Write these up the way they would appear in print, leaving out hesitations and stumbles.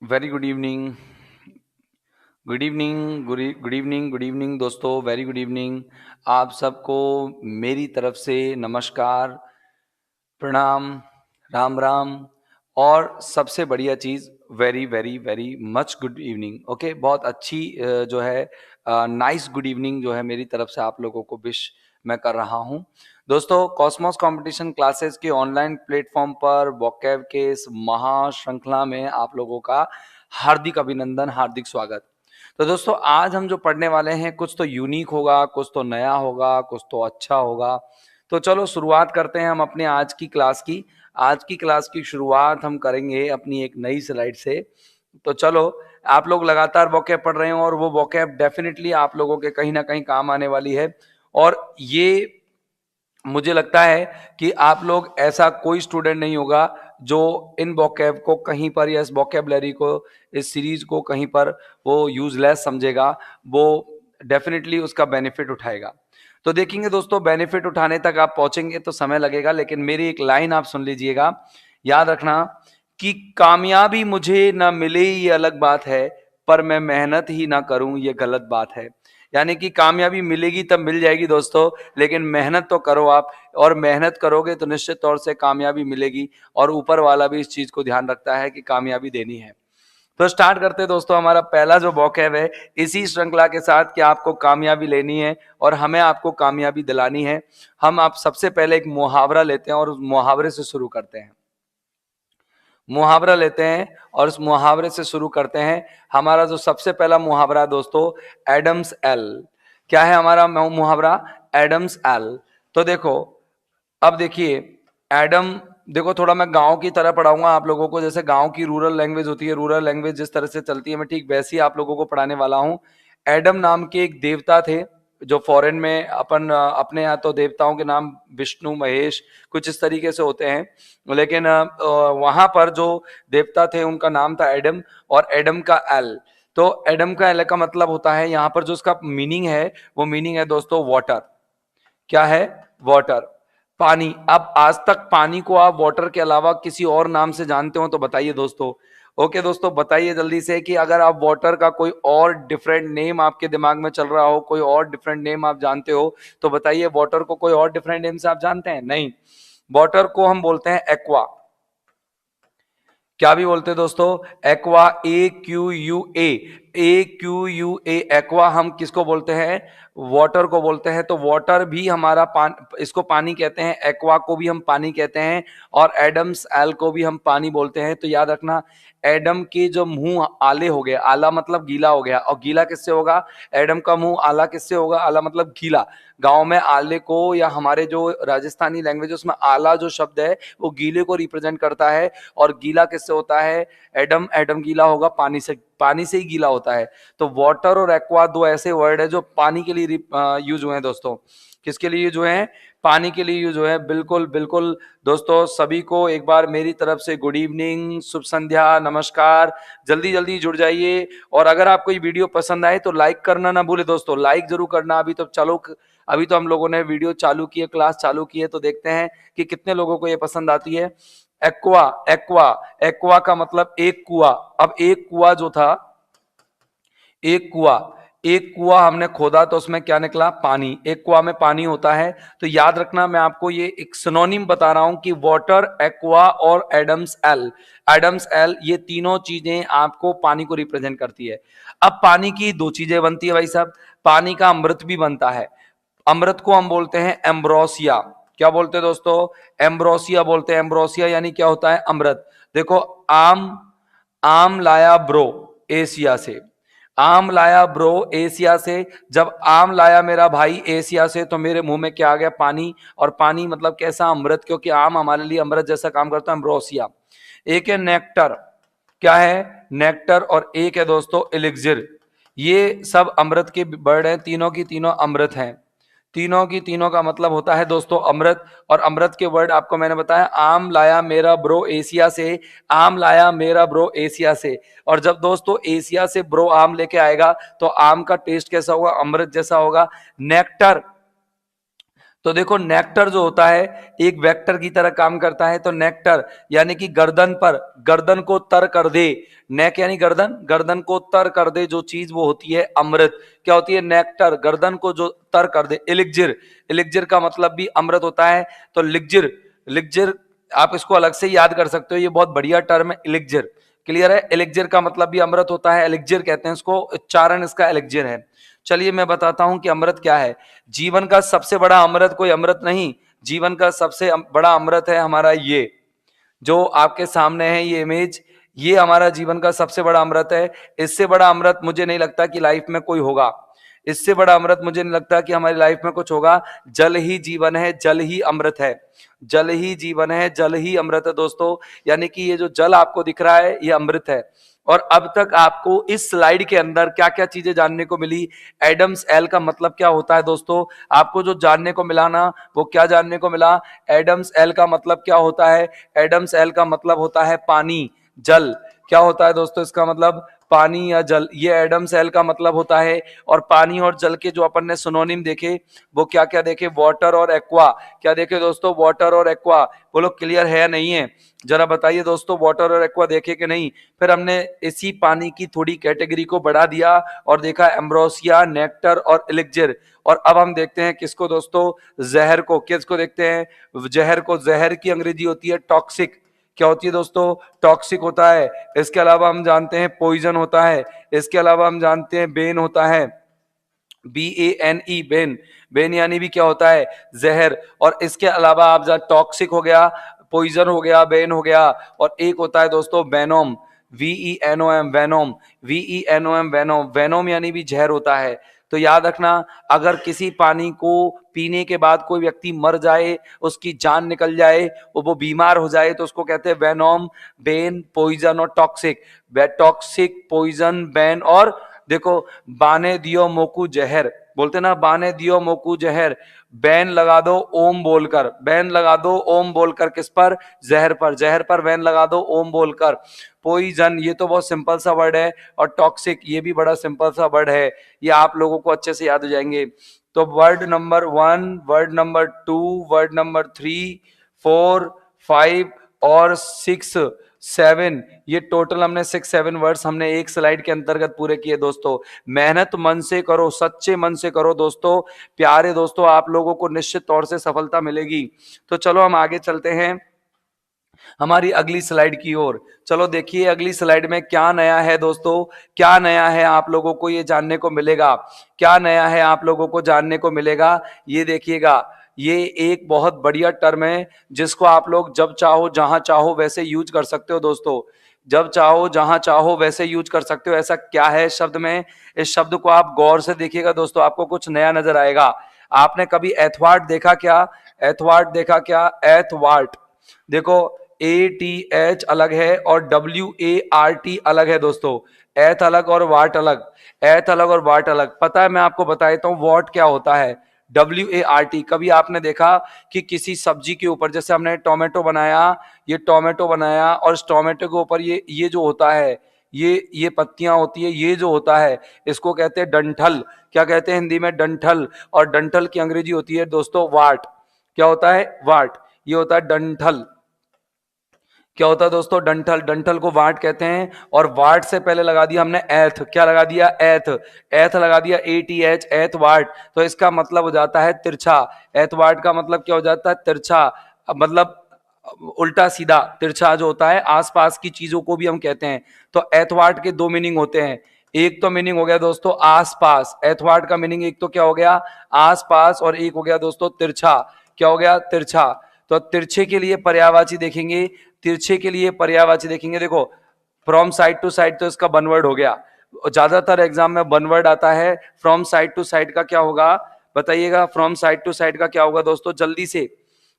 Very good evening. Good evening, good evening, good evening दोस्तों, very good evening. आप सबको मेरी तरफ से नमस्कार, प्रणाम, राम राम। और सबसे बढ़िया चीज़, very very very much good evening. Okay, बहुत अच्छी जो है नाइस गुड इवनिंग जो है मेरी तरफ से आप लोगों को विश मैं कर रहा हूं। दोस्तों, कॉस्मोस कंपटीशन क्लासेस के ऑनलाइन प्लेटफॉर्म पर वोकैब के इस महा श्रृंखला में आप लोगों का हार्दिक अभिनंदन, हार्दिक स्वागत। तो दोस्तों, आज हम जो पढ़ने वाले हैं कुछ तो यूनिक होगा, कुछ तो नया होगा, कुछ तो अच्छा होगा। तो चलो शुरुआत करते हैं हम अपने आज की क्लास की। आज की क्लास की शुरुआत हम करेंगे अपनी एक नई स्लाइड से। तो चलो, आप लोग लगातार वोकैब पढ़ रहे हो और वो वोकैब डेफिनेटली आप लोगों के कहीं ना कहीं काम आने वाली है। और ये मुझे लगता है कि आप लोग, ऐसा कोई स्टूडेंट नहीं होगा जो इन वोकैब को कहीं पर या इस वोकैबलरी को, इस सीरीज को कहीं पर वो यूजलेस समझेगा। वो डेफिनेटली उसका बेनिफिट उठाएगा। तो देखेंगे दोस्तों, बेनिफिट उठाने तक आप पहुंचेंगे तो समय लगेगा, लेकिन मेरी एक लाइन आप सुन लीजिएगा, याद रखना कि कामयाबी मुझे ना मिले ये अलग बात है, पर मैं मेहनत ही ना करूं ये गलत बात है। यानी कि कामयाबी मिलेगी तब मिल जाएगी दोस्तों, लेकिन मेहनत तो करो आप। और मेहनत करोगे तो निश्चित तौर से कामयाबी मिलेगी। और ऊपर वाला भी इस चीज को ध्यान रखता है कि कामयाबी देनी है। तो स्टार्ट करते हैं दोस्तों, हमारा पहला जो वोकैब है इसी श्रृंखला के साथ कि आपको कामयाबी लेनी है और हमें आपको कामयाबी दिलानी है। हम आप सबसे पहले एक मुहावरा लेते हैं और उस मुहावरे से शुरू करते हैं। मुहावरा लेते हैं और उस मुहावरे से शुरू करते हैं। हमारा जो सबसे पहला मुहावरा दोस्तों, एडम्स एल। क्या है हमारा मुहावरा? एडम्स एल। तो देखो, अब देखिए, एडम, देखो थोड़ा मैं गांव की तरह पढ़ाऊंगा आप लोगों को। जैसे गांव की रूरल लैंग्वेज होती है, रूरल लैंग्वेज जिस तरह से चलती है, मैं ठीक वैसे ही आप लोगों को पढ़ाने वाला हूं। एडम नाम के एक देवता थे, जो फॉरेन में अपने यहाँ तो देवताओं के नाम विष्णु, महेश, कुछ इस तरीके से होते हैं, लेकिन वहां पर जो देवता थे उनका नाम था एडम। और एडम का एल, तो एडम का एल का मतलब होता है, यहाँ पर जो उसका मीनिंग है वो मीनिंग है दोस्तों वाटर। क्या है? वाटर, पानी। अब आज तक पानी को आप वाटर के अलावा किसी और नाम से जानते हो तो बताइए दोस्तों। ओके दोस्तों, बताइए जल्दी से कि अगर आप वाटर का कोई और डिफरेंट नेम आपके दिमाग में चल रहा हो, कोई और डिफरेंट नेम आप जानते हो तो बताइए। वाटर को कोई और डिफरेंट नेम से आप जानते हैं? नहीं, वाटर को हम बोलते हैं एक्वा। क्या भी बोलते हैं दोस्तों? Aqua, A Q U A aqua. हम किसको बोलते हैं? वाटर को बोलते हैं। तो वाटर भी हमारा इसको पानी कहते हैं, एक्वा को भी हम पानी कहते हैं, और एडम्स एल को भी हम पानी बोलते हैं। तो याद रखना, एडम के जो मुंह आले हो गए, आला मतलब गीला हो गया, और गीला किससे होगा? एडम का मुंह आला किससे होगा? आला मतलब गीला। गांव में आले को, या हमारे जो राजस्थानी लैंग्वेज उसमें आला जो शब्द है वो गीले को रिप्रेजेंट करता है। और गीला किससे होता है? एडम। एडम गीला होगा पानी से, पानी से ही गीला होता है। तो वाटर और एक्वा दो ऐसे वर्ड है जो पानी के लिए यूज हुए हैं दोस्तों। किसके लिए यूज हुए हैं? पानी के लिए यूज हुए हैं। बिल्कुल बिल्कुल दोस्तों, सभी को एक बार मेरी तरफ से गुड इवनिंग, शुभ संध्या, नमस्कार। जल्दी जल्दी जुड़ जाइए। और अगर आपको ये वीडियो पसंद आए तो लाइक करना ना भूले दोस्तों, लाइक जरूर करना। अभी तो चलो, अभी तो हम लोगों ने वीडियो चालू की है, क्लास चालू की है, तो देखते हैं कि कितने लोगों को ये पसंद आती है। एक्वा, एक्वा, एक्वा का मतलब एक कुआ। अब एक कुआ जो था, एक कुआ, एक कुआ हमने खोदा तो उसमें क्या निकला? पानी। एक कुआ में पानी होता है। तो याद रखना, मैं आपको ये एक सिनोनिम बता रहा हूं कि वाटर, एक्वा और एडम्स एल। एडम्स एल, ये तीनों चीजें आपको पानी को रिप्रेजेंट करती है। अब पानी की दो चीजें बनती है भाई साहब। पानी का अमृत भी बनता है। अमृत को हम बोलते हैं एम्ब्रोसिया। क्या बोलते हैं दोस्तों? एम्ब्रोसिया बोलते हैं। एम्ब्रोसिया यानी क्या होता है? अमृत। देखो, आम, आम लाया ब्रो एशिया से, आम लाया ब्रो एशिया से। जब आम लाया मेरा भाई एशिया से, तो मेरे मुंह में क्या आ गया? पानी। और पानी मतलब कैसा? अमृत, क्योंकि आम हमारे लिए अमृत जैसा काम करता है, एम्ब्रोसिया। एक है नेक्टर। क्या है? नेक्टर। और एक है दोस्तों एलिक्सिर। ये सब अमृत के वर्ड हैं, तीनों की तीनों अमृत हैं। तीनों की तीनों का मतलब होता है दोस्तों अमृत। और अमृत के वर्ड आपको मैंने बताया, आम लाया मेरा ब्रो एशिया से, आम लाया मेरा ब्रो एशिया से। और जब दोस्तों एशिया से ब्रो आम लेके आएगा तो आम का टेस्ट कैसा होगा? अमृत जैसा होगा। नेक्टर, तो देखो नेक्टर जो होता है एक वेक्टर की तरह काम करता है। तो नेक्टर यानी कि गर्दन पर, गर्दन को तर कर दे, नेक यानी गर्दन, गर्दन को तर कर दे जो चीज वो होती है अमृत। क्या होती है? नेक्टर, गर्दन को जो तर कर दे। एलिक्जिर, एलिक्जिर का मतलब भी अमृत होता है। तो लिक्जिर, लिक्जिर आप इसको अलग से याद कर सकते हो, ये बहुत बढ़िया टर्म है एलिक्जिर। क्लियर है? एलिक्जिर का मतलब भी अमृत होता है, एलिक्जिर कहते हैं इसको, उच्चारण इसका एलिक्जिर है। चलिए मैं बताता हूं कि अमृत क्या है। जीवन का सबसे बड़ा अमृत कोई अमृत नहीं, जीवन का सबसे बड़ा अमृत है हमारा ये जो आपके सामने है ये इमेज, ये हमारा जीवन का सबसे बड़ा अमृत है। इससे बड़ा अमृत मुझे नहीं लगता कि लाइफ में कोई होगा, इससे बड़ा अमृत मुझे नहीं लगता कि हमारी लाइफ में कुछ होगा। जल ही जीवन है, जल ही अमृत है, जल ही जीवन है, जल ही अमृत है दोस्तों। यानी कि ये जो जल आपको दिख रहा है ये अमृत है। और अब तक आपको इस स्लाइड के अंदर क्या क्या चीजें जानने को मिली, एडम्स एल का मतलब क्या होता है दोस्तों, आपको जो जानने को मिला ना वो क्या जानने को मिला, एडम्स एल का मतलब क्या होता है, एडम्स एल का मतलब होता है पानी, जल। क्या होता है दोस्तों इसका मतलब, पानी या जल, ये एडम्स एल का मतलब होता है। और पानी और जल के जो अपन ने सिनोनिम देखे वो क्या क्या देखे, वाटर और एक्वा। क्या देखे दोस्तों? वाटर और एक्वा। बोलो क्लियर है या नहीं है? जरा बताइए दोस्तों, वाटर और एक्वा देखे कि नहीं? फिर हमने इसी पानी की थोड़ी कैटेगरी को बढ़ा दिया और देखा एम्ब्रोसिया, नेक्टर और एलिक्जिर। और अब हम देखते हैं किसको दोस्तों, जहर को। किसको देखते हैं? जहर को। जहर की अंग्रेजी होती है टॉक्सिक। क्या होती है दोस्तों? टॉक्सिक होता है। इसके अलावा हम जानते हैं पॉइजन होता है। इसके अलावा हम जानते हैं बेन होता है, BANE, बेन। बेन यानी भी क्या होता है? जहर। और इसके अलावा आप टॉक्सिक हो गया, पॉइजन हो गया, बेन हो गया, और एक होता है दोस्तों Venom, VENOM, Venom, VENOM, Venom. Venom यानी भी जहर होता है। तो याद रखना, अगर किसी पानी को पीने के बाद कोई व्यक्ति मर जाए, उसकी जान निकल जाए, वो बीमार हो जाए, तो उसको कहते हैं वेनोम, बेन, पॉइजन और टॉक्सिक। टॉक्सिक, पॉइजन, बेन और देखो बाने दियो मोकू जहर, बोलते ना बाने दियो मोकू जहर। बैन लगा दो ओम बोलकर, बैन लगा दो ओम बोलकर, किस पर? जहर पर, जहर पर बैन लगा दो ओम बोलकर। पॉइजन ये तो बहुत सिंपल सा वर्ड है, और टॉक्सिक ये भी बड़ा सिंपल सा वर्ड है, ये आप लोगों को अच्छे से याद हो जाएंगे। तो word number 1, word number 2, word number 3, 4, 5 और 6, 7, ये टोटल हमने 6-7 वर्ड्स हमने एक स्लाइड के अंतर्गत पूरे किए दोस्तों। मेहनत मन से करो, सच्चे मन से करो दोस्तों, प्यारे दोस्तों, आप लोगों को निश्चित तौर से सफलता मिलेगी। तो चलो हम आगे चलते हैं हमारी अगली स्लाइड की ओर। चलो देखिए अगली स्लाइड में क्या नया है दोस्तों, क्या नया है आप लोगों को ये जानने को मिलेगा, क्या नया है आप लोगों को जानने को मिलेगा, ये देखिएगा। ये एक बहुत बढ़िया टर्म है जिसको आप लोग जब चाहो जहां चाहो वैसे यूज कर सकते हो दोस्तों, जब चाहो जहां चाहो वैसे यूज कर सकते हो। ऐसा क्या है शब्द में, इस शब्द को आप गौर से देखिएगा दोस्तों, आपको कुछ नया नजर आएगा। आपने कभी एथवार्ट देखा क्या? एथवार्ट देखा क्या? एथवार्ट देखो, ATH अलग है और WART अलग है दोस्तों, एथ अलग और वाट अलग, एथ अलग और वाट अलग। पता है मैं आपको बता देता हूं वॉट क्या होता है। WART, कभी आपने देखा कि किसी सब्जी के ऊपर, जैसे हमने टोमेटो बनाया, ये टोमेटो बनाया और इस टोमेटो के ऊपर ये जो होता है, ये पत्तियां होती है, ये जो होता है इसको कहते हैं डंठल। क्या कहते हैं हिंदी में? डंठल। और डंठल की अंग्रेजी होती है दोस्तों वाट। क्या होता है? वाट। ये होता है डंठल। क्या होता है दोस्तों? डंठल। डंठल को वाट कहते हैं। और वाट से पहले लगा दिया हमने एथ। क्या लगा दिया? एथ। एथ लगा दिया ATH, एथ वाट। तो इसका मतलब हो जाता है तिरछा। एथ वाट का मतलब क्या हो जाता है? तिरछा। मतलब उल्टा सीधा, तिरछा जो होता है, आसपास की चीजों को भी हम कहते हैं। तो एथवार्ट के दो मीनिंग होते हैं। एक तो मीनिंग हो गया दोस्तों आसपास, एथवार्ट का मीनिंग एक तो क्या हो गया? आसपास। और एक हो गया दोस्तों तिरछा। क्या हो गया? तिरछा। तो तिरछे के लिए पर्यायवाची देखेंगे, तिरछे के लिए पर्यायवाची देखेंगे। देखो फ्रॉम साइड टू साइड तो इसका बनवर्ड हो गया, ज्यादातर एग्जाम में बनवर्ड आता है। फ्रॉम साइड टू साइड का क्या होगा बताइएगा? फ्रॉम साइड टू साइड का क्या होगा दोस्तों?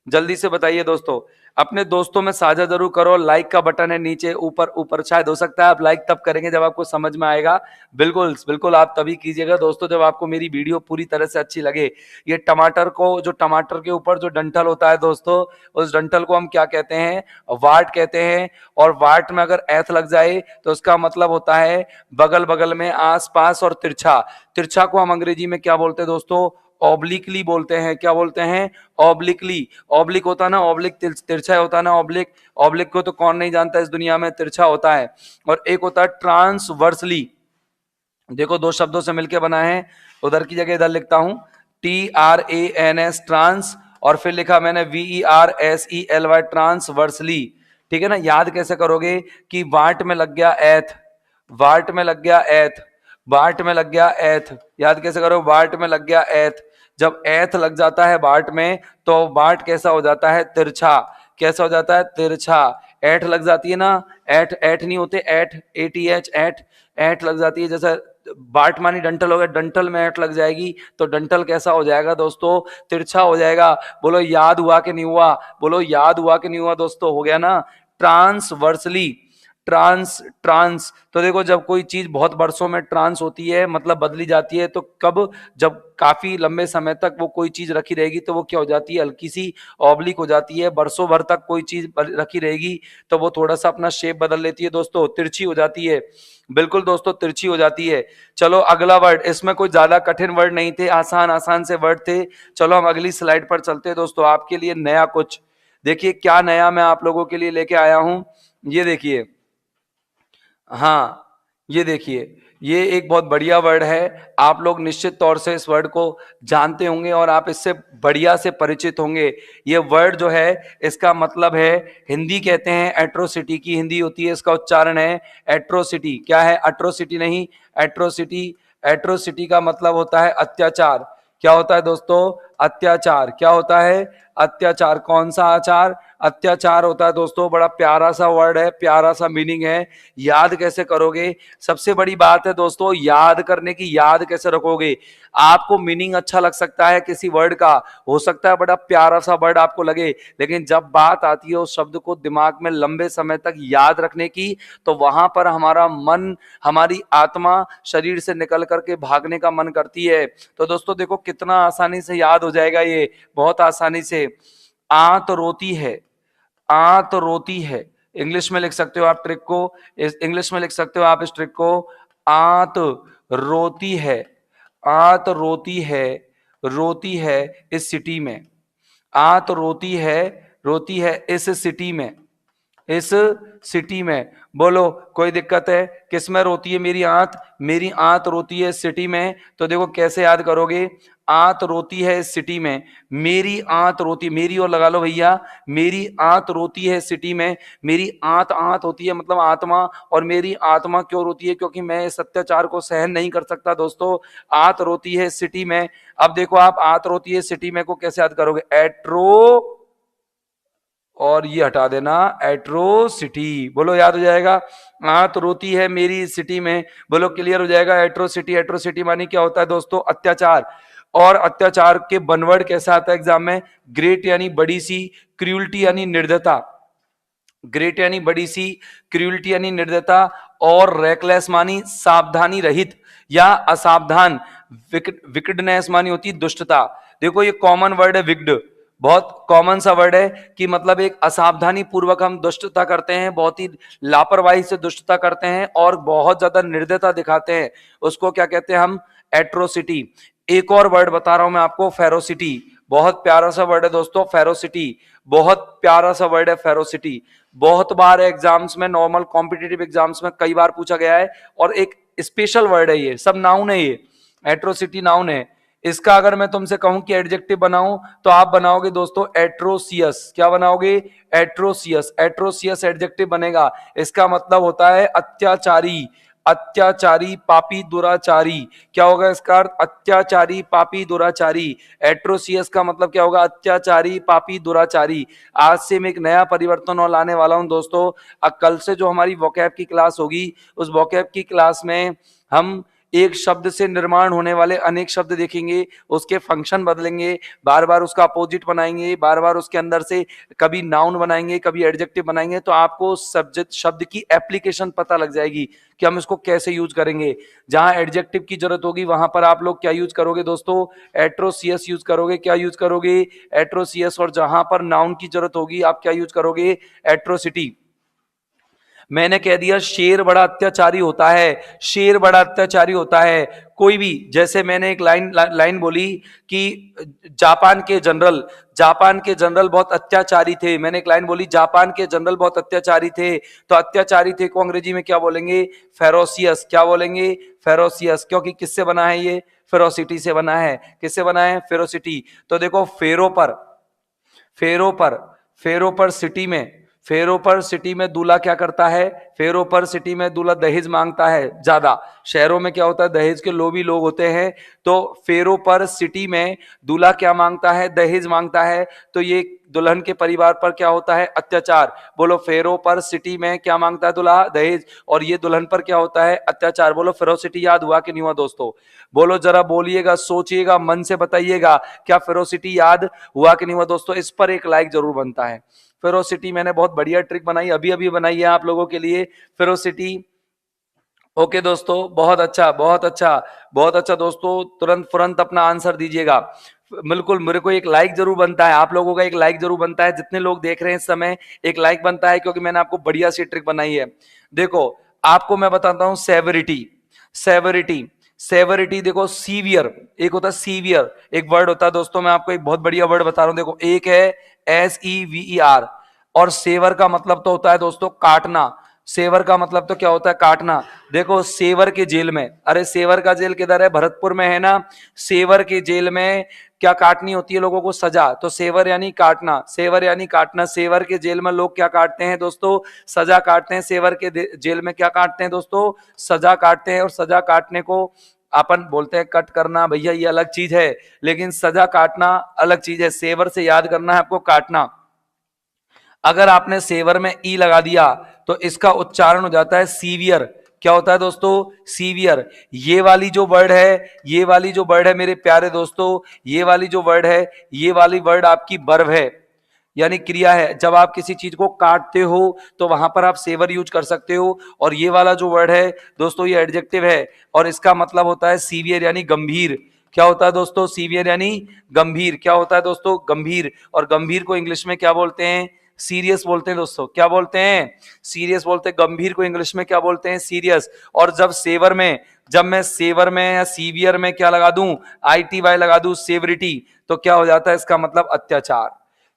जल्दी से बताइए दोस्तों। अपने दोस्तों में साझा जरूर करो, लाइक का बटन है नीचे ऊपर ऊपर, शायद हो सकता है आप लाइक तब करेंगे जब आपको समझ में आएगा। बिल्कुल बिल्कुल आप तभी कीजिएगा दोस्तों जब आपको मेरी वीडियो पूरी तरह से अच्छी लगे। ये टमाटर को, जो टमाटर के ऊपर जो डंठल होता है दोस्तों, उस डंठल को हम क्या कहते हैं? वाट कहते हैं। और वाट में अगर एथ लग जाए तो उसका मतलब होता है बगल बगल में, आस पास और तिरछा। तिरछा को हम अंग्रेजी में क्या बोलते हैं दोस्तों? ऑब्लिकली बोलते हैं। क्या बोलते हैं? ऑब्लिकली। ऑब्लिक होता है ना, ऑब्लिक तिरछा होता है ना, ऑब्लिक। ऑब्लिक को तो कौन नहीं जानता इस दुनिया में, तिरछा होता है। और एक होता है ट्रांसवर्सली। देखो दो शब्दों से मिलकर बना है, उधर की जगह इधर लिखता हूं, TRANS ट्रांस, और फिर लिखा मैंने VERSELY ट्रांसवर्सली। ठीक है ना? याद कैसे करोगे कि वाट में लग गया एथ, वाट में लग गया एथ, वाट में लग गया एथ। याद कैसे करो? वाट में लग गया एथ। जब एथ लग जाता है बाट में तो बाट कैसा हो जाता है? तिरछा। कैसा हो जाता है? तिरछा। एठ लग जाती है ना, एठ, एठ नहीं होते, एठ, ATH, एठ, एठ लग जाती है। जैसे बाट मानी डंटल हो गया, डंटल में एठ लग जाएगी तो डंटल कैसा हो जाएगा दोस्तों? तिरछा हो जाएगा। बोलो याद हुआ कि नहीं हुआ? बोलो याद हुआ कि नहीं हुआ दोस्तों? हो गया ना? ट्रांसवर्सली। ट्रांस, ट्रांस तो देखो जब कोई चीज बहुत वर्षों में ट्रांस होती है मतलब बदली जाती है, तो कब? जब काफी लंबे समय तक वो कोई चीज रखी रहेगी तो वो क्या हो जाती है? हल्की सी ऑब्लिक हो जाती है। वर्षों भर तक कोई चीज रखी रहेगी तो वो थोड़ा सा अपना शेप बदल लेती है दोस्तों, तिरछी हो जाती है। बिल्कुल दोस्तों, तिरछी हो जाती है। चलो अगला वर्ड, इसमें कोई ज्यादा कठिन वर्ड नहीं थे, आसान आसान से वर्ड थे। चलो हम अगली स्लाइड पर चलते हैं दोस्तों, आपके लिए नया कुछ। देखिए क्या नया मैं आप लोगों के लिए लेके आया हूं, ये देखिए। हाँ, ये देखिए, ये एक बहुत बढ़िया वर्ड है। आप लोग निश्चित तौर से इस वर्ड को जानते होंगे और आप इससे बढ़िया से परिचित होंगे। ये वर्ड जो है इसका मतलब है, हिंदी कहते हैं एट्रोसिटी की, हिंदी होती है, इसका उच्चारण है एट्रोसिटी। क्या है? अट्रोसिटी नहीं, एट्रोसिटी। एट्रोसिटी का मतलब होता है अत्याचार। क्या होता है दोस्तों? अत्याचार। क्या होता है? अत्याचार। कौन सा आचार? अत्याचार होता है दोस्तों। बड़ा प्यारा सा वर्ड है, प्यारा सा मीनिंग है। याद कैसे करोगे? सबसे बड़ी बात है दोस्तों याद करने की, याद कैसे रखोगे? आपको मीनिंग अच्छा लग सकता है किसी वर्ड का, हो सकता है बड़ा प्यारा सा वर्ड आपको लगे, लेकिन जब बात आती है उस शब्द को दिमाग में लंबे समय तक याद रखने की, तो वहां पर हमारा मन, हमारी आत्मा शरीर से निकल करके भागने का मन करती है। तो दोस्तों देखो कितना आसानी से याद हो जाएगा ये, बहुत आसानी से। आंत रोती है, आंत रोती है। इंग्लिश में लिख सकते हो आप ट्रिक को, इस इंग्लिश में लिख सकते हो आप इस ट्रिक को, आंत रोती है, आंत रोती है, रोती है इस सिटी में। आंत रोती है, रोती है इस सिटी में, इस सिटी में। बोलो कोई दिक्कत है? किस में रोती है मेरी आंत? मेरी आंत रोती है इस सिटी में। तो देखो कैसे याद करोगे, आंत रोती है इस सिटी में, मेरी आंत रोती, मेरी और लगा लो भैया, मेरी आंत रोती है इस सिटी में। मेरी आंत, आंत होती है मतलब आत्मा, और मेरी आत्मा क्यों रोती है? क्योंकि मैं इस अत्याचार को सहन नहीं कर सकता दोस्तों। आंत रोती है इस सिटी में। अब देखो आप आंत रोती है इस सिटी में को कैसे याद करोगे? एट्रो, और ये हटा देना, एट्रोसिटी। बोलो याद हो जाएगा। आंत रोती है मेरी सिटी में, बोलो क्लियर हो जाएगा। एट्रोसिटी, एट्रोसिटी मानी क्या होता है दोस्तों? अत्याचार। और अत्याचार के बनवर्ड कैसा आता है एग्जाम में? ग्रेट यानी बड़ी सी, क्रूअल्टी यानी निर्दयता। ग्रेट यानी बड़ी सी, क्रूअल्टी यानी निर्दयता, और रेकलेस मानी सावधानी रहित या असावधान। विकडनेस मानी होती है दुष्टता। देखो ये कॉमन वर्ड है विक्ड, बहुत कॉमन सा वर्ड है कि मतलब एक असावधानी पूर्वक हम दुष्टता करते हैं, बहुत ही लापरवाही से दुष्टता करते हैं और बहुत ज्यादा निर्दयता दिखाते हैं, उसको क्या कहते हैं हम? एट्रोसिटी। एक और वर्ड बता रहा हूं मैं आपको, फेरोसिटी। बहुत प्यारा सा वर्ड है दोस्तों, फेरोसिटी। बहुत प्यारा सा वर्ड है फेरोसिटी। बहुत बार एग्जाम्स में, नॉर्मल कॉम्पिटिटिव एग्जाम्स में कई बार पूछा गया है, और एक स्पेशल वर्ड है ये, सब नाउन है ये, एट्रोसिटी नाउन है। इसका अगर मैं तुमसे कहूं कि एडजेक्टिव बनाऊं तो आप बनाओगे दोस्तों एट्रोसियस। क्या बनाओगे? एट्रोसियस। एट्रोसियस एडजेक्टिव बनेगा। इसका मतलब होता है अत्याचारी, अत्याचारी, पापी, दुराचारी। क्या होगा इसका अर्थ? अत्याचारी, पापी, दुराचारी। एट्रोसियस का मतलब क्या होगा? अत्याचारी, पापी, दुराचारी। आज से मैं एक नया परिवर्तन और लाने वाला हूं दोस्तों। अब कल से जो हमारी वोकैब की क्लास होगी, उस वोकैब की क्लास में हम एक शब्द से निर्माण होने वाले अनेक शब्द देखेंगे, उसके फंक्शन बदलेंगे, बार बार उसका अपोजिट बनाएंगे, बार बार उसके अंदर से कभी नाउन बनाएंगे, कभी एडजेक्टिव बनाएंगे, तो आपको सब्जेक्ट शब्द की एप्लीकेशन पता लग जाएगी कि हम इसको कैसे यूज करेंगे। जहां एडजेक्टिव की जरूरत होगी वहां पर आप लोग क्या यूज करोगे दोस्तों? एट्रोसियस यूज करोगे। क्या यूज करोगे? एट्रोसियस। और जहां पर नाउन की जरूरत होगी आप क्या यूज करोगे? एट्रोसिटी। मैंने कह दिया शेर बड़ा अत्याचारी होता है, शेर बड़ा अत्याचारी होता है। कोई भी, जैसे मैंने एक लाइन बोली कि जापान के जनरल बहुत अत्याचारी थे। मैंने एक लाइन बोली जापान के जनरल बहुत अत्याचारी थे, तो अत्याचारी थे को अंग्रेजी में क्या बोलेंगे? फेरोसियस। क्या बोलेंगे? फेरोसियस। क्योंकि किससे बना है ये? फेरोसिटी से बना है। किससे बना है? फेरोसिटी। तो देखो फेरो पर सिटी में दूल्हा क्या करता है? फेरो पर सिटी में दूल्हा दहेज मांगता है ज्यादा। शहरों में क्या होता है? दहेज के लोभी लोग होते हैं। तो फेरो पर सिटी में दूल्हा क्या मांगता है? दहेज मांगता है। तो ये दुल्हन के परिवार पर क्या होता है? अत्याचार। बोलो, फेरो पर सिटी में क्या मांगता है दूल्हा? दहेज। और ये दुल्हन पर क्या होता है? अत्याचार। बोलो, फेरोसिटी याद हुआ कि नहीं हुआ दोस्तों? बोलो, जरा बोलिएगा, सोचिएगा, मन से बताइएगा, क्या फेरोसिटी याद हुआ कि नहीं हुआ दोस्तों? इस पर एक लाइक जरूर बनता है। फेरोसिटी मैंने बहुत बढ़िया ट्रिक बनाई, अभी अभी बनाई है आप लोगों के लिए। फेरोसिटी। ओके दोस्तों, बहुत अच्छा, बहुत अच्छा, बहुत अच्छा दोस्तों। तुरंत तुरंत अपना आंसर दीजिएगा। बिल्कुल, मेरे को एक लाइक जरूर बनता है, आप लोगों का एक लाइक जरूर बनता है। जितने लोग देख रहे हैं इस समय, एक लाइक बनता है, क्योंकि मैंने आपको बढ़िया सी ट्रिक बनाई है। देखो, आपको मैं बताता हूं सेवरिटी। सेवरिटी सेवरिटी देखो, सीवियर एक होता है, सीवियर एक वर्ड होता है दोस्तों। मैं आपको एक बहुत बढ़िया वर्ड बता रहा हूं। देखो, एक है SEVER, और सेवर का मतलब तो होता है दोस्तों काटना। सेवर का मतलब तो क्या होता है? काटना। देखो, सेवर के जेल में, अरे सेवर का जेल किधर है? भरतपुर में है ना। सेवर के जेल में क्या काटनी होती है लोगों को? सजा। तो सेवर यानी काटना, सेवर यानी काटना। सेवर के जेल में लोग क्या काटते हैं दोस्तों? सजा काटते हैं। सेवर के जेल में क्या काटते हैं दोस्तों? सजा काटते हैं। और सजा काटने को अपन बोलते हैं कट करना, भैया ये अलग चीज है, लेकिन सजा काटना अलग चीज है। सेवर से याद करना है आपको, काटना। अगर आपने सेवर में ई लगा दिया तो इसका उच्चारण हो जाता है सीवियर। क्या होता है दोस्तों? सीवियर। ये वाली जो वर्ड है मेरे प्यारे दोस्तों, ये वाली जो वर्ड है, ये वाली वर्ड आपकी वर्ब है, यानी क्रिया है। जब आप किसी चीज को काटते हो तो वहां पर आप सेवर यूज कर सकते हो। और ये वाला जो वर्ड है दोस्तों, ये एडजेक्टिव है, और इसका मतलब होता है सीवियर यानी गंभीर। क्या होता है दोस्तों? सीवियर यानी गंभीर। क्या होता है दोस्तों? गंभीर। और गंभीर को इंग्लिश में क्या बोलते हैं? सीरियस बोलते हैं दोस्तों। क्या बोलते हैं? सीरियस बोलते हैं। गंभीर को इंग्लिश में क्या बोलते हैं? सीरियस। और जब मैं सेवर में या सीवियर में क्या लगा दूं? ITY लगा दूं, सेवरिटी, तो क्या हो जाता है? इसका मतलब अत्याचार।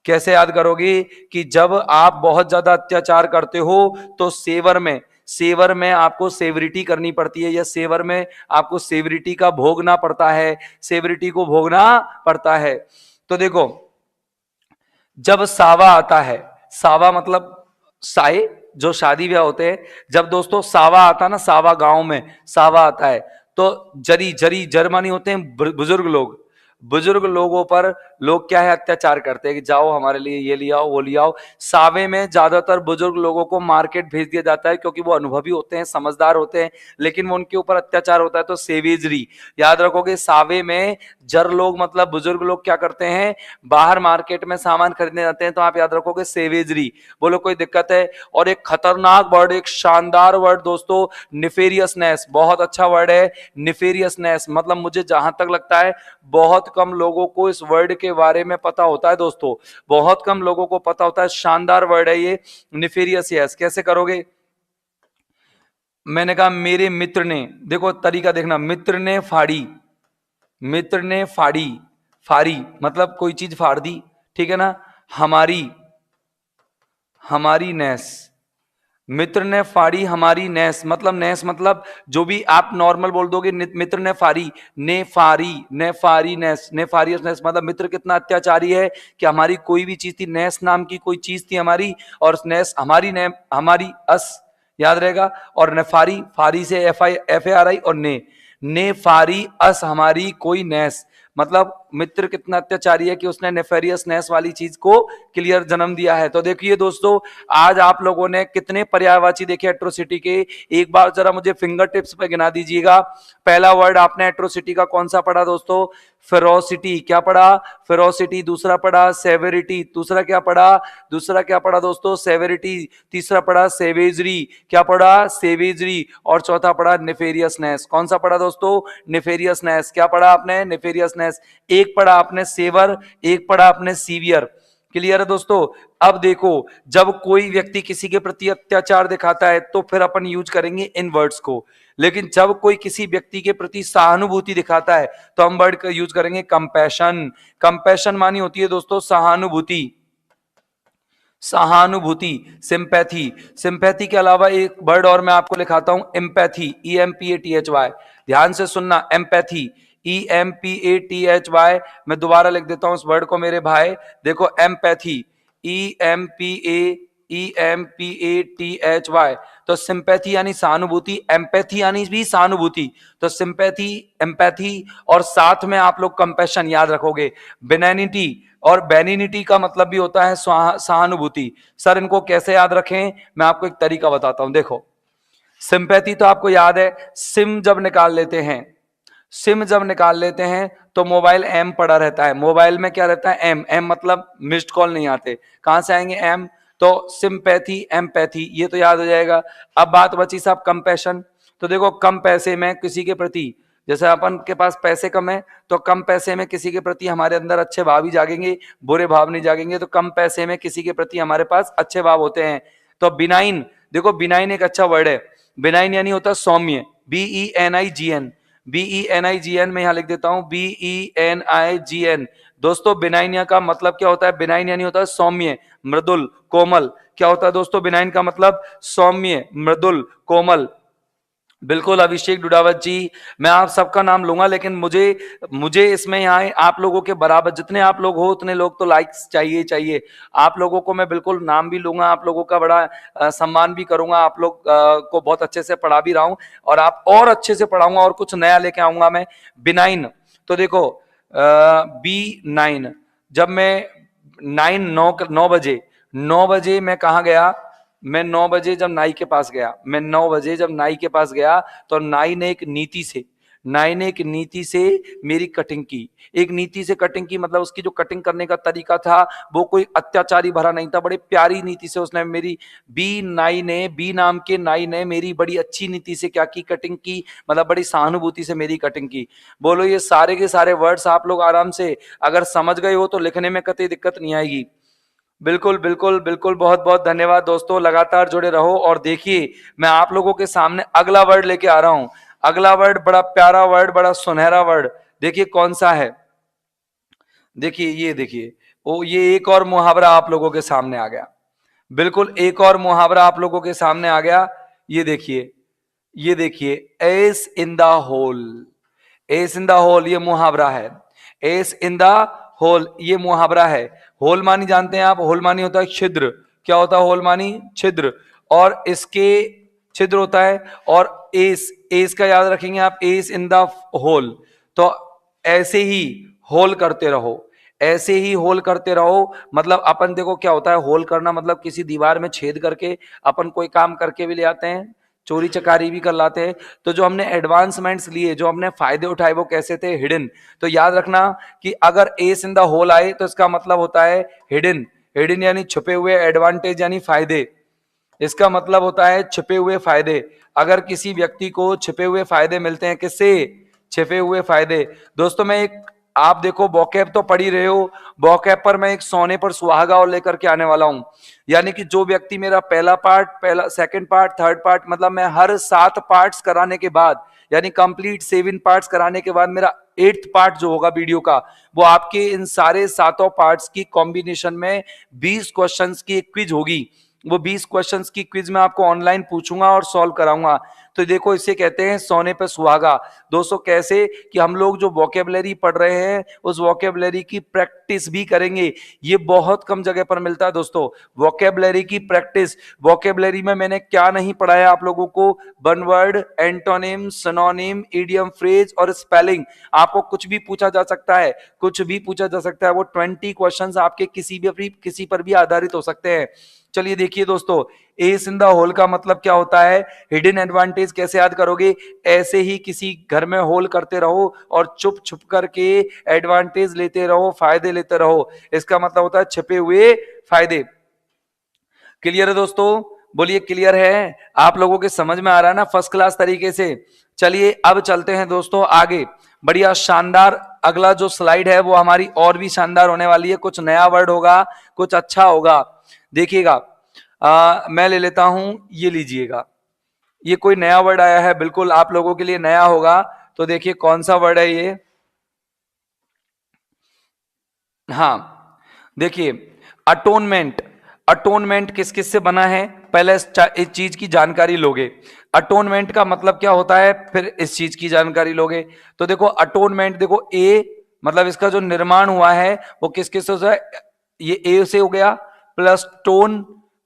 कैसे याद करोगे? कि जब आप बहुत ज्यादा अत्याचार करते हो तो सेवर में आपको सेवरिटी करनी पड़ती है, या सेवर में आपको सेवरिटी का भोगना पड़ता है, सेवरिटी को भोगना पड़ता है। तो देखो, जब सावा आता है, सावा मतलब साए, जो शादी ब्याह होते हैं, जब दोस्तों सावा आता है ना, सावा गांव में सावा आता है, तो जर्मनी होते हैं बुजुर्ग लोगों पर लोग क्या है? अत्याचार करते हैं कि जाओ हमारे लिए ये ले आओ, वो ले आओ। सावे में ज्यादातर बुजुर्ग लोगों को मार्केट भेज दिया जाता है, क्योंकि वो अनुभवी होते हैं, समझदार होते हैं, लेकिन वो उनके ऊपर अत्याचार होता है, तो सेवेजरी। याद रखोगे, सावे में जर लोग मतलब बुजुर्ग लोग क्या करते हैं? बाहर मार्केट में सामान खरीदने जाते हैं, तो आप याद रखोगे सेवेजरी। बोलो, कोई दिक्कत है? और एक खतरनाक वर्ड, एक शानदार वर्ड दोस्तों, निफेरियसनेस। बहुत अच्छा वर्ड है निफेरियसनेस। मतलब मुझे जहां तक लगता है बहुत कम लोगों को इस वर्ड के बारे में पता होता है दोस्तों, बहुत कम लोगों को पता होता है। शानदार वर्ड है ये निफेरियस। यस, कैसे करोगे? मैंने कहा मेरे मित्र ने, देखो तरीका देखना, मित्र ने फाड़ी मतलब कोई चीज फाड़ दी, ठीक है ना। हमारी नैस, मित्र ने फाड़ी हमारी नैस, मतलब नैस मतलब जो भी आप नॉर्मल बोल दोगे, मित्र ने फाड़ी, ने फारी नैस, नेफारियस नैस, मतलब मित्र कितना अत्याचारी है कि हमारी कोई भी चीज थी, नैस नाम की कोई चीज थी हमारी, और नैस हमारी अस, याद रहेगा। और नेफारी, फारी से FARI, और ने फारी अस हमारी कोई नैस, मतलब मित्र कितना अत्याचारी है कि उसने नेफेरियस नैस वाली चीज को क्लियर जन्म दिया है। तो देखिए दोस्तों, आज आप लोगों ने कितने पर्यायवाची देखे एट्रोसिटी के, एक बार जरा मुझे फिंगर टिप्स पे गिना दीजिएगा। पहला वर्ड आपने एट्रोसिटी का कौन सा पढ़ा दोस्तों? फेरोसिटी। क्या पढ़ा? फेरोसिटी। दूसरा पढ़ा सेवेरिटी। दूसरा क्या पढ़ा दोस्तों? सेवेरिटी। तीसरा पढ़ा सेवेजरी। क्या पढ़ा? सेवेजरी। और चौथा पढ़ा नेफेरियसनेस। कौन सा पढ़ा दोस्तों? नेफेरियसनेस। क्या पढ़ा आपने? नेफेरियसनेस। एक पढ़ा आपने सेवर, एक पढ़ा आपने सीवियर। क्लियर है दोस्तों। अब देखो, जब कोई व्यक्ति किसी के प्रति अत्याचार दिखाता है तो फिर अपन यूज करेंगे इन वर्ड्स को, लेकिन जब कोई किसी व्यक्ति के प्रति सहानुभूति दिखाता है तो हम वर्ड का यूज करेंगे कंपैशन। कंपैशन मानी होती है दोस्तों सहानुभूति, सहानुभूति, सिंपैथी। सिंपैथी के अलावा एक वर्ड और मैं आपको लिखाता हूं, एम्पैथी, EMPATHY। ध्यान से सुनना, एम्पैथी, EMPATHY। मैं दोबारा लिख देता हूं इस वर्ड को मेरे भाई, देखो एम्पैथी, EMPATHY। तो सिंपैथी यानी सहानुभूति, एम्पैथी यानी भी सहानुभूति। तो सिंपैथी, एम्पैथी और साथ में आप लोग कंपैशन याद रखोगे। बेनिनिटी और बेनिनिटी का मतलब भी होता है सहानुभूति। सर इनको कैसे याद रखें, मैं आपको एक तरीका बताता हूं। देखो, सिंपैथी तो आपको याद है, सिम जब निकाल लेते हैं, सिम जब निकाल लेते हैं तो मोबाइल एम पड़ा रहता है। मोबाइल में क्या रहता है, एम। एम मतलब मिस्ड कॉल नहीं आते, कहां से आएंगे, एम। तो सिंपैथी, एम्पैथी, ये तो याद हो जाएगा। अब बात बची साहब कंपैशन। तो देखो, कम पैसे में किसी के प्रति, जैसे अपन के पास पैसे कम है तो कम पैसे में किसी के प्रति हमारे अंदर अच्छे भाव ही जागेंगे, बुरे भाव नहीं जागेंगे। तो कम पैसे में किसी के प्रति हमारे पास अच्छे भाव होते हैं। तो बिनाइन, देखो बिनाइन एक अच्छा वर्ड है। बिनाइन यानी होता है सौम्य, BENIGN। BENIGN में यहां लिख देता हूं, BENIGN। दोस्तों बिनाइन का मतलब क्या होता है, बिनाइन यानी होता है सौम्य, मृदुल, कोमल। क्या होता है दोस्तों बिनाइन का मतलब, सौम्य, मृदुल, कोमल। बिल्कुल अभिषेक डुडावत जी, मैं आप सबका नाम लूंगा, लेकिन मुझे मुझे इसमें यहाँ आप लोगों के बराबर जितने आप लोग हो उतने लोग तो लाइक्स चाहिए चाहिए। आप लोगों को मैं बिल्कुल नाम भी लूंगा, आप लोगों का बड़ा सम्मान भी करूंगा। आप लोग को बहुत अच्छे से पढ़ा भी रहा हूं और आप और अच्छे से पढ़ाऊंगा और कुछ नया लेके आऊंगा मैं। बिनाइन, तो देखो B9, जब मैं 9 बजे, 9 बजे मैं कहा गया, मैं 9 बजे जब नाई के पास गया, मैं 9 बजे जब नाई के पास गया तो नाई ने एक नीति से, नाई ने एक नीति से मेरी कटिंग की। एक नीति से कटिंग की मतलब उसकी जो कटिंग करने का तरीका था वो कोई अत्याचारी भरा नहीं था, बड़ी प्यारी नीति से उसने मेरी, बी नाम के नाई ने मेरी बड़ी अच्छी नीति से क्या की, कटिंग की, मतलब बड़ी सहानुभूति से मेरी कटिंग की। बोलो ये सारे के सारे वर्ड्स आप लोग आराम से अगर समझ गए हो तो लिखने में कतई दिक्कत नहीं आएगी। बिल्कुल बिल्कुल बिल्कुल, बहुत बहुत धन्यवाद दोस्तों, लगातार जुड़े रहो। और देखिए मैं आप लोगों के सामने अगला वर्ड लेके आ रहा हूं। अगला वर्ड बड़ा प्यारा वर्ड, बड़ा सुनहरा वर्ड, देखिए कौन सा है। देखिए ये देखिए, ओ ये एक और मुहावरा आप लोगों के सामने आ गया। बिल्कुल एक और मुहावरा आप लोगों के सामने आ गया। ये देखिए, ये देखिए, ace in the hole, ace in the hole ये मुहावरा है। एस इन द होल ये मुहावरा है। होल मानी जानते हैं आप, होल मानी होता है छिद्र। क्या होता है होल मानी, छिद्र। और इसके छिद्र होता है। और एस, एस का याद रखेंगे आप, एस इन द होल। तो ऐसे ही होल करते रहो, ऐसे ही होल करते रहो। मतलब अपन देखो क्या होता है होल करना, मतलब किसी दीवार में छेद करके अपन कोई काम करके भी ले आते हैं, चोरी चकारी भी कर लाते हैं। तो जो हमने एडवांसमेंट्स लिए, जो हमने फायदे उठाए, वो कैसे थे, हिडन। तो याद रखना कि अगर एस इन द होल आए तो इसका मतलब होता है हिडन। हिडन यानी छुपे हुए, एडवांटेज यानी फायदे, इसका मतलब होता है छिपे हुए फायदे। अगर किसी व्यक्ति को छिपे हुए फायदे मिलते हैं, किससे, छिपे हुए फायदे। दोस्तों मैं एक, आप देखो वोकैब तो पढ़ ही रहे हो, वोकैब पर मैं एक सोने पर सुहागा और लेकर के आने वाला हूं। यानी कि जो व्यक्ति मेरा पहला पार्ट, पहला सेकंड पार्ट, थर्ड पार्ट, मतलब मैं हर 7 पार्ट्स कराने के बाद, यानी कंप्लीट 7 पार्ट्स कराने के बाद मेरा 8th पार्ट जो होगा वीडियो का, वो आपके इन सारे 7 पार्ट्स की कॉम्बिनेशन में 20 क्वेश्चंस की एक क्विज होगी। वो 20 क्वेश्चंस की क्विज मैं आपको ऑनलाइन पूछूंगा और सॉल्व कराऊंगा। तो देखो इसे कहते हैं सोने पे सुहागा। दोस्तों कैसे कि हम लोग जो वोकेबलरी पढ़ रहे हैं उस वोकेबलरी की प्रैक्टिस भी करेंगे। ये बहुत कम जगह पर मिलता है दोस्तों, वोकेबलरी की प्रैक्टिस। वोकेबलरी में मैंने क्या नहीं पढ़ाया आप लोगों को, one word, antonym, synonym, idiom, phrase और स्पेलिंग। आपको कुछ भी पूछा जा सकता है, कुछ भी पूछा जा सकता है। वो 20 क्वेश्चंस आपके किसी पर भी आधारित हो सकते हैं। चलिए देखिए दोस्तों, एस इन द होल का मतलब क्या होता है, हिडन एडवांटेज कैसे याद करोगे, ऐसे ही किसी घर में होल करते रहो और चुप छुप करके एडवांटेज लेते रहो, फायदे लेते रहो। इसका मतलब होता है छिपे हुए फायदे। क्लियर है दोस्तों, बोलिए क्लियर है, आप लोगों के समझ में आ रहा है ना फर्स्ट क्लास तरीके से। चलिए अब चलते हैं दोस्तों आगे, बढ़िया शानदार अगला जो स्लाइड है वो हमारी और भी शानदार होने वाली है, कुछ नया वर्ड होगा, कुछ अच्छा होगा। देखिएगा, मैं ले लेता हूं, ये लीजिएगा, ये कोई नया वर्ड आया है, बिल्कुल आप लोगों के लिए नया होगा। तो देखिए कौन सा वर्ड है ये। हाँ देखिए, अटोनमेंट। अटोनमेंट किस किस से बना है, पहले इस चीज की जानकारी लोगे। अटोनमेंट का मतलब क्या होता है, फिर इस चीज की जानकारी लोगे। तो देखो अटोनमेंट, देखो ए मतलब इसका जो निर्माण हुआ है वो किस किस से हुआ है, ये ए से हो गया, प्लस टोन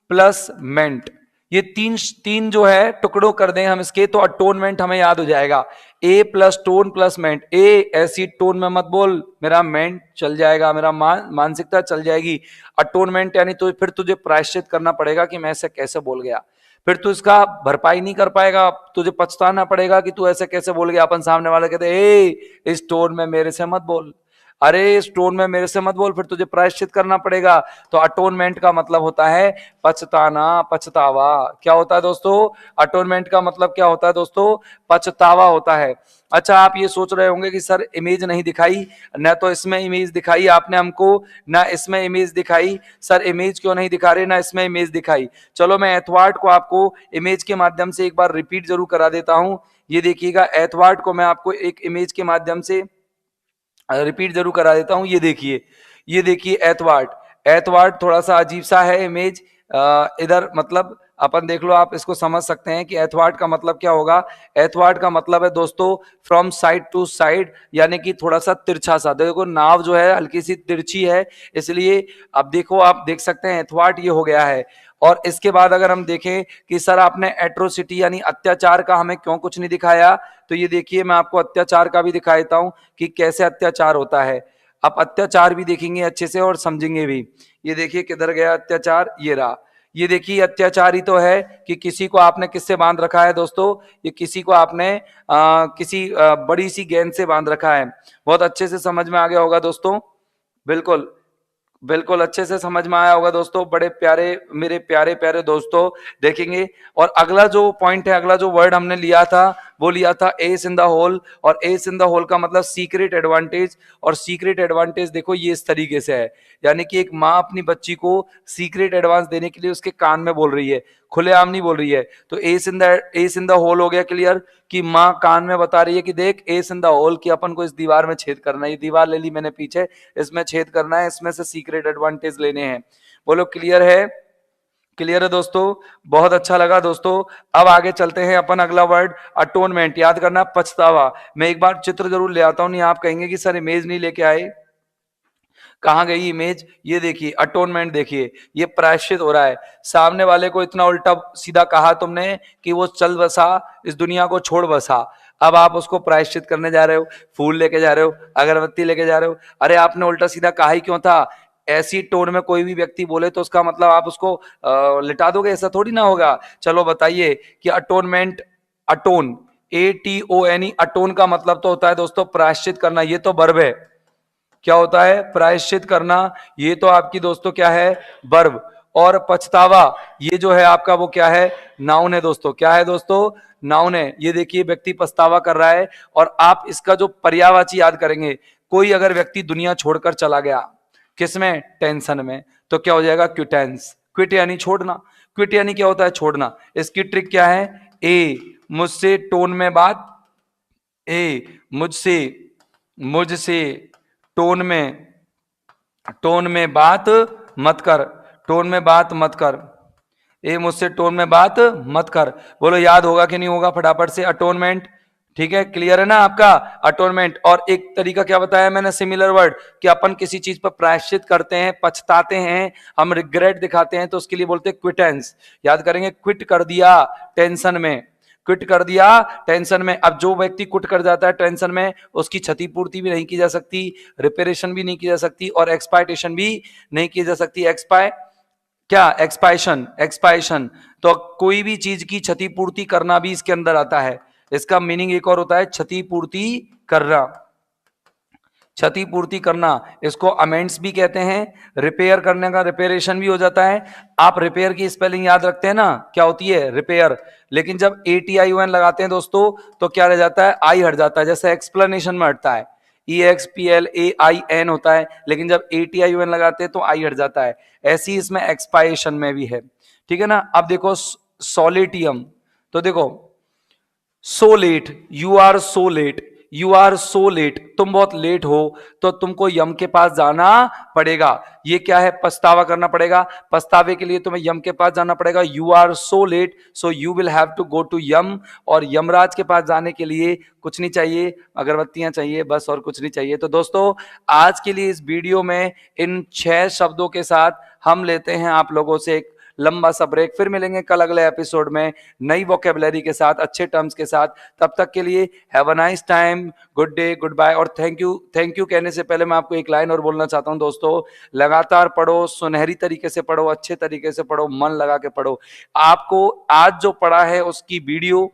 प्लस मेंट, ये तीन तीन जो है टुकड़ों कर दें हम इसके, तो अटोनमेंट हमें याद हो जाएगा। ए प्लस टोन प्लस मेंट, ए ऐसी टोन में मत बोल, मेरा मेंट चल जाएगा, मेरा मानसिकता चल जाएगी। अटोनमेंट यानी तो फिर तुझे प्रायश्चित करना पड़ेगा कि मैं ऐसे कैसे बोल गया, फिर तू इसका भरपाई नहीं कर पाएगा, तुझे पछताना पड़ेगा कि तू ऐसे कैसे बोल गया। अपन सामने वाले कहते ए इस टोन में मेरे से मत बोल, अरे इस टोन में मेरे से मत बोल, फिर तुझे प्रायश्चित करना पड़ेगा। तो अटोनमेंट का मतलब होता है पछताना, पछतावा। क्या होता है दोस्तों, अटोनमेंट का मतलब क्या होता है दोस्तों, पछतावा होता है। अच्छा, आप ये सोच रहे होंगे कि सर इमेज नहीं दिखाई, न तो इसमें इमेज दिखाई आपने हमको, ना इसमें इमेज दिखाई, सर इमेज क्यों नहीं दिखा रहे, ना इसमें इमेज दिखाई। चलो मैं एथवार्ड को आपको इमेज के माध्यम से एक बार रिपीट जरूर करा देता हूं। ये देखिएगा, एथवार्ड को मैं आपको एक इमेज के माध्यम से रिपीट जरूर करा देता हूं। ये देखिए, ये देखिए एथवार्ड। एथवार्ड थोड़ा सा अजीब सा है इमेज, इधर मतलब अपन देख लो, आप इसको समझ सकते हैं कि एथवार्ड का मतलब क्या होगा। एथवार्ड का मतलब है दोस्तों फ्रॉम साइड टू साइड, यानी कि थोड़ा सा तिरछा सा। देखो नाव जो है हल्की सी तिरछी है, इसलिए अब देखो, आप देख सकते हैं एथवार्ड ये हो गया है। और इसके बाद अगर हम देखें कि सर आपने एट्रोसिटी यानी अत्याचार का हमें क्यों कुछ नहीं दिखाया, तो ये देखिए मैं आपको अत्याचार का भी दिखा देता हूं कि कैसे अत्याचार होता है। आप अत्याचार भी देखेंगे अच्छे से और समझेंगे भी। ये देखिए किधर गया अत्याचार, ये रहा। ये देखिए अत्याचार ही तो है कि किसी को आपने किससे बांध रखा है दोस्तों, ये किसी को आपने किसी बड़ी सी गेंद से बांध रखा है। बहुत अच्छे से समझ में आ गया होगा दोस्तों, बिल्कुल बिल्कुल अच्छे से समझ में आया होगा दोस्तों, बड़े प्यारे मेरे प्यारे प्यारे दोस्तों। देखेंगे, और अगला जो पॉइंट है, अगला जो वर्ड हमने लिया था वो लिया था एस इन द होल। और एस इन द होल का मतलब सीक्रेट एडवांटेज। और सीक्रेट एडवांटेज देखो ये इस तरीके से है, यानी कि एक माँ अपनी बच्ची को सीक्रेट एडवांस देने के लिए उसके कान में बोल रही है, खुलेआम नहीं बोल रही है। तो एस इन द होल हो गया क्लियर, कि माँ कान में बता रही है कि देख एस इन द होल, कि अपन को इस दीवार में छेद करना है, ये दीवार ले ली मैंने पीछे, इसमें छेद करना है, इसमें से सीक्रेट एडवांटेज लेने हैं। बोलो क्लियर है, क्लियर है दोस्तों, बहुत अच्छा लगा दोस्तों। अब आगे चलते हैं अपन, अगला वर्ड अटोनमेंट, याद करना पछतावा। मैं एक बार चित्र जरूर ले आता हूं, नहीं आप कहेंगे कि सर इमेज नहीं लेके आए, कहां गई इमेज। ये देखिए अटोनमेंट, देखिए ये प्रायश्चित हो रहा है। सामने वाले को इतना उल्टा सीधा कहा तुमने कि वो चल बसा, इस दुनिया को छोड़ बसा। अब आप उसको प्रायश्चित करने जा रहे हो, फूल लेके जा रहे हो, अगरबत्ती लेके जा रहे हो। अरे आपने उल्टा सीधा कहा ही क्यों था। ऐसी टोन में कोई भी व्यक्ति बोले तो उसका मतलब आप उसको लिटा दोगे, ऐसा थोड़ी ना होगा। चलो बताइए कि अटोनमेंट, अटोन, ATONE, अटोन का मतलब तो होता है दोस्तों प्रायश्चित करना, ये तो वर्ब है। क्या होता है, प्रायश्चित करना, ये तो आपकी दोस्तों क्या है, वर्ब। और पछतावा, ये जो है आपका वो क्या है, नाउन है दोस्तों। क्या है दोस्तों, नाउन है। ये देखिए व्यक्ति पछतावा कर रहा है, और आप इसका जो पर्यायवाची याद करेंगे, कोई अगर व्यक्ति दुनिया छोड़कर चला गया, किसमें, टेंशन में, तो क्या हो जाएगा, क्विटेंस। क्विट यानी छोड़ना, क्विट यानी क्या होता है, छोड़ना। इसकी ट्रिक क्या है, ए मुझसे टोन में बात, ए मुझसे, मुझसे टोन में, टोन में बात मत कर, टोन में बात मत कर, ए मुझसे टोन में बात मत कर। बोलो याद होगा कि नहीं होगा फटाफट से, अटोनमेंट। ठीक है, क्लियर है ना आपका, अटोनमेंट। और एक तरीका क्या बताया मैंने, सिमिलर वर्ड, कि अपन किसी चीज पर प्रायश्चित करते हैं, पछताते हैं, हम रिग्रेट दिखाते हैं, तो उसके लिए बोलते हैं क्विटेंस। याद करेंगे, क्विट कर दिया टेंशन में, क्विट कर दिया टेंशन में। अब जो व्यक्ति क्विट कर जाता है टेंशन में, उसकी क्षतिपूर्ति भी नहीं की जा सकती, रिपेरेशन भी नहीं की जा सकती, और एक्सपाइटेशन भी नहीं की जा सकती। क्या, एक्सपाइशन, एक्सपाइशन। तो कोई भी चीज की क्षतिपूर्ति करना भी इसके अंदर आता है। इसका मीनिंग एक और होता है, क्षतिपूर्ति करना, क्षतिपूर्ति करना। इसको अमेंड्स भी कहते हैं, रिपेयर करने का रिपेयरेशन भी हो जाता है। आप रिपेयर की स्पेलिंग याद रखते हैं ना, क्या होती है, रिपेयर। लेकिन जब ATION लगाते हैं दोस्तों, तो क्या रह जाता है, आई हट जाता है, जैसे एक्सप्लेनेशन में हटता है। EXPLAIN होता है, लेकिन जब ATION लगाते हैं तो आई हट जाता है। ऐसी इसमें एक्सपायरेशन में भी है, ठीक है ना। अब देखो सोलेटियम, तो देखो so late, you are so late, you are so late, तुम बहुत लेट हो, तो तुमको यम के पास जाना पड़ेगा। ये क्या है, पछतावा करना पड़ेगा। पछतावे के लिए तुम्हें यम के पास जाना पड़ेगा। You are so late, so you will have to go to Yama. और यमराज के पास जाने के लिए कुछ नहीं चाहिए, अगरबत्तियां चाहिए बस, और कुछ नहीं चाहिए। तो दोस्तों, आज के लिए इस वीडियो में इन 6 शब्दों के साथ हम लेते हैं आप लोगों से एक लंबा सा ब्रेक। फिर मिलेंगे कल अगले एपिसोड में नई वोकेबलरी के साथ, अच्छे टर्म्स के साथ। तब तक के लिए have a nice time, good day, goodbye. और थैंक यू। थैंक यू कहने से पहले मैं आपको एक लाइन और बोलना चाहता हूं दोस्तों, लगातार पढ़ो, सुनहरी तरीके से पढ़ो, अच्छे तरीके से पढ़ो, मन लगा के पढ़ो। आपको आज जो पढ़ा है उसकी वीडियो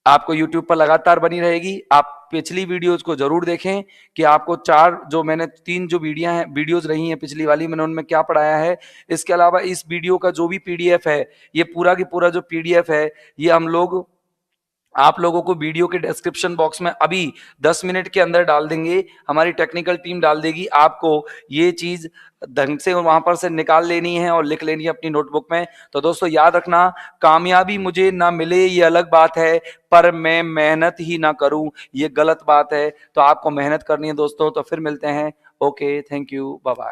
आपको YouTube पर लगातार बनी रहेगी। आप पिछली वीडियोस को जरूर देखें कि आपको 4 जो मैंने 3 जो वीडियोस रही हैं पिछली वाली, मैंने उनमें क्या पढ़ाया है। इसके अलावा इस वीडियो का जो भी PDF है, ये पूरा की पूरा जो PDF है, ये हम लोग आप लोगों को वीडियो के डिस्क्रिप्शन बॉक्स में अभी 10 मिनट के अंदर डाल देंगे। हमारी टेक्निकल टीम डाल देगी। आपको ये चीज ढंग से वहां पर से निकाल लेनी है और लिख लेनी है अपनी नोटबुक में। तो दोस्तों याद रखना, कामयाबी मुझे ना मिले ये अलग बात है, पर मैं मेहनत ही ना करूं ये गलत बात है। तो आपको मेहनत करनी है दोस्तों। तो फिर मिलते हैं। Okay, thank you, bye bye.